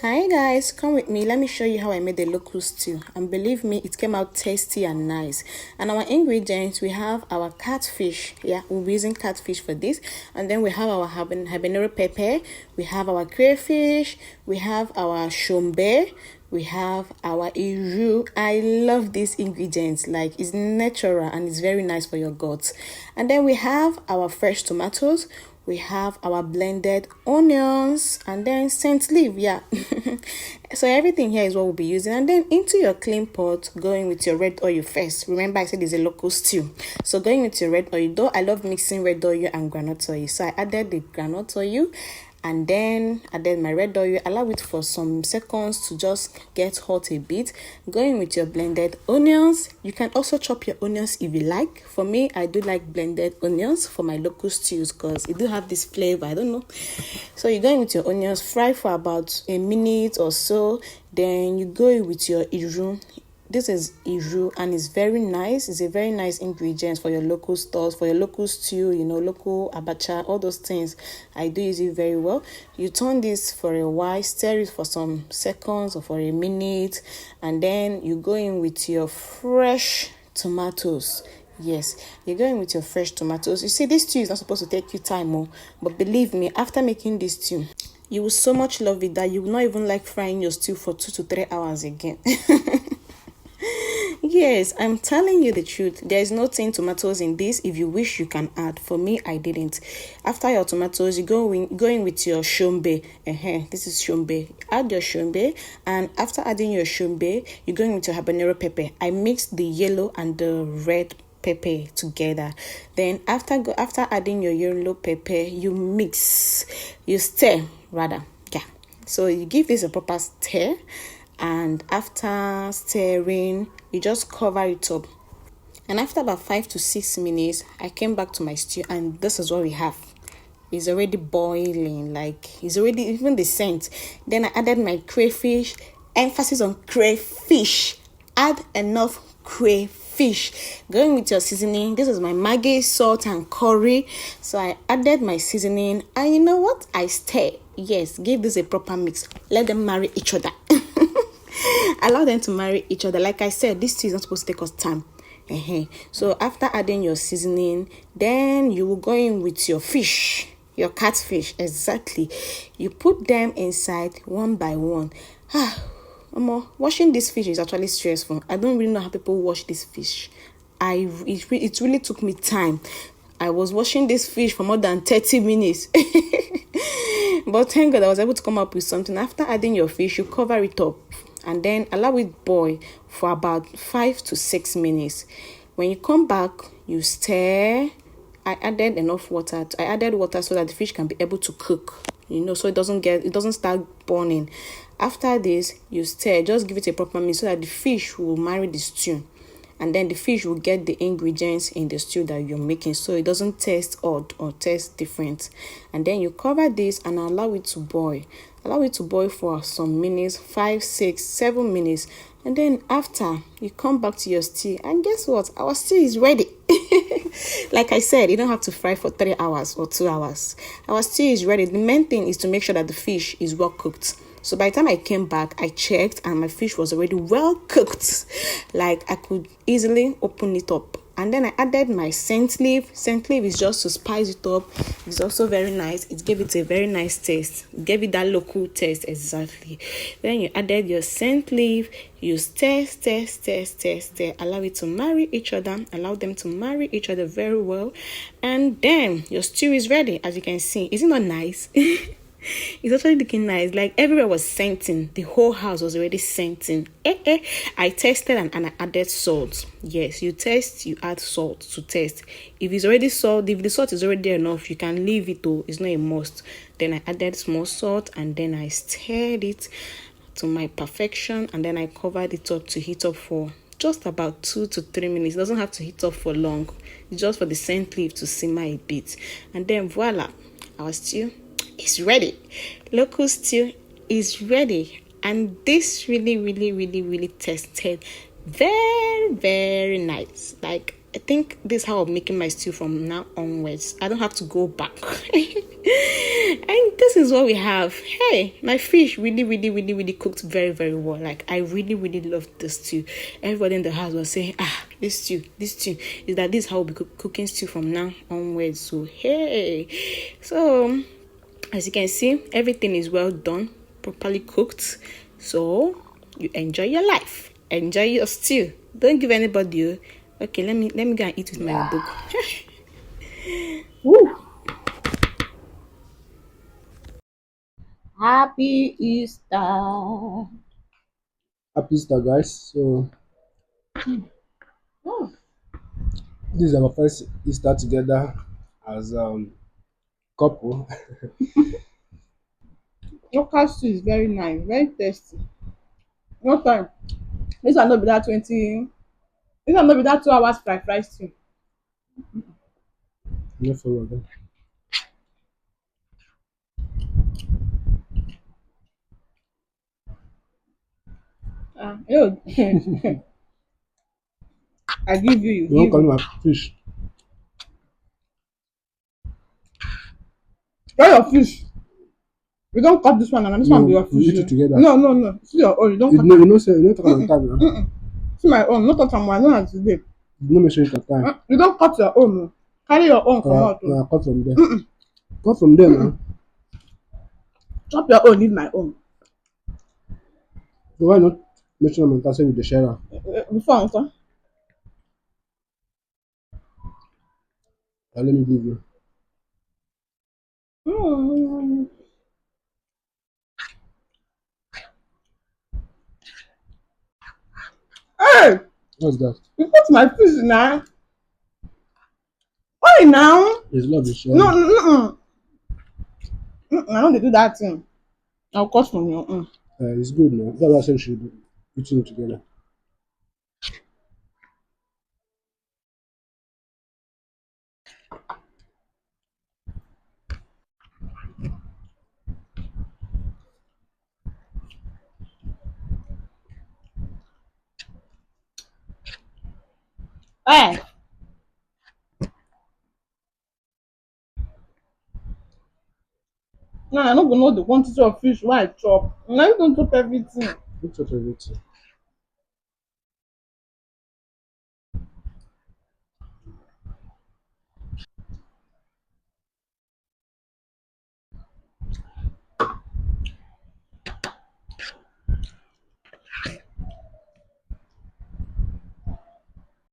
Hi guys, come with me. Let me show you how I made the local stew. And believe me, it came out tasty and nice. And our ingredients, we have our catfish. Yeah, we'll be using catfish for this. And then we have our habanero pepper. We have our crayfish. We have our shombe. We have our iru. I love these ingredients. Like, it's natural and it's very nice for your guts. And then we have our fresh tomatoes. We have our blended onions and then scent leaf. Yeah. So everything here is what we'll be using. And then into your clean pot, going with your red oil first. Remember, I said it's a local stew. So going with your red oil, though I love mixing red oil and groundnut oil. So I added the groundnut oil and then added my red oil. Allow it for some seconds to just get hot a bit. Going with your blended onions. You can also chop your onions if you like. For me, I do like blended onions for my local stews because it do have this flavor. I don't know. So you're going with your onions, fry for about a minute or so. Then you go with your iru. This is iru and it's very nice. It's a very nice ingredient for your local stores, for your local stew, local abacha, all those things. I do use it very well. You turn this for a while, stir it for some seconds or for a minute, and then you go in with your fresh tomatoes. Yes, you're going with your fresh tomatoes. You see, this stew is not supposed to take you time, but believe me, after making this stew, you will so much love it that you will not even like frying your stew for 2 to 3 hours again. Yes, I'm telling you the truth. There is no tin tomatoes in this. If you wish, you can add. For me, I didn't. After your tomatoes, you go in with your shombe. This is shombe. Add your shombe, and after adding your shombe, you go in with your habanero pepper. I mixed the yellow and the red pepper together. Then after adding your yellow pepper, you stir rather. Yeah. So you give this a proper stir. And after stirring, you just cover it up. And after about 5 to 6 minutes, I came back to my stew, and this is what we have. It's already boiling, like it's already even the scent. Then I added my crayfish. Emphasis on crayfish. Add enough crayfish. Going with your seasoning. This is my Maggi, salt, and curry. So I added my seasoning, and you know what? I stir. Yes, give this a proper mix. Let them marry each other. Allow them to marry each other. Like I said, this tea is not supposed to take us time. So after adding your seasoning, then you will go in with your fish, your catfish. Exactly. You put them inside one by one. Washing this fish is actually stressful. I don't really know how people wash this fish. It really took me time. I was washing this fish for more than 30 minutes. But thank God I was able to come up with something. After adding your fish, you cover it up and then allow it boil for about 5 to 6 minutes. When you come back, you stir. I added enough water. I added water so that the fish can be able to cook, so it doesn't start burning. After this, you stir. Just give it a proper mix so that the fish will marry the stew. And then the fish will get the ingredients in the stew that you're making, so it doesn't taste odd or taste different. And then you cover this and allow it to boil. Allow it to boil for some minutes, 5, 6, 7 minutes. And then after, you come back to your stew. And guess what? Our stew is ready. Like I said, you don't have to fry for 3 hours or 2 hours. Our stew is ready. The main thing is to make sure that the fish is well cooked. So by the time I came back, I checked and my fish was already well cooked. Like I could easily open it up. And then I added my scent leaf. Scent leaf is just to spice it up. It's also very nice. It gave it a very nice taste. It gave it that local taste exactly. Then you added your scent leaf. You stir. Allow it to marry each other. Allow them to marry each other very well. And then your stew is ready, as you can see. Isn't that nice? It's actually looking nice. Like everywhere was scenting. The whole house was already scenting. I tested and I added salt. Yes, you taste, you add salt to taste. If it's already salt, if the salt is already enough, you can leave it though. It's not a must. Then I added small salt and then I stirred it to my perfection, and then I covered it up to heat up for just about 2 to 3 minutes. It doesn't have to heat up for long. It's just for the scent leaf to simmer a bit. And then voila, our stew is ready. Local stew is ready. And this really tasted very, very nice. Like I think this is how I'm making my stew from now onwards. I don't have to go back. And this is what we have. Hey, my fish really, really, really, really cooked very, very well. Like, I really, really loved the stew. Everybody in the house was saying, this stew. Is that this is how we'll be cooking stew from now onwards. So, hey. So, as you can see, everything is well done, properly cooked. So, you enjoy your life. Enjoy your stew. Don't give anybody. Okay, let me go and eat with my book. Woo. Happy Easter. Happy Easter, guys. So Oh, this is our first Easter together as couple. local stew is very nice, very tasty. No time. This one no be that 20. This one no be that 2 hours fry stew. No follow them. Yo, I give you, you You won't give call me. my fish. Try your fish. You don't cut this one and this one be No, your we fish. eat it Oh. together. No, no, no. See your own. You don't You cut know, am. say you know talk on time now. Mm-mm. See my own. No cut am. I know how today. You know make sure you can time. You don't cut your own. Oh. Carry your own come out. Oh. Cut from there. Mm-mm. Cut from there now. Chop your own. Leave my own. So why not make sure I'm say with the share? Before answer. Let me give you. Mm. Hey, What's that? you put my fish now. Why now? It's love is No, sharing. no, no. I don't dey do that thing. I'll cut from your own. It's good now. That's why I said we should be eating it together. Hey, no, I no go know the quantity of fish wey I chop. Na you don chop everything. Look at everything.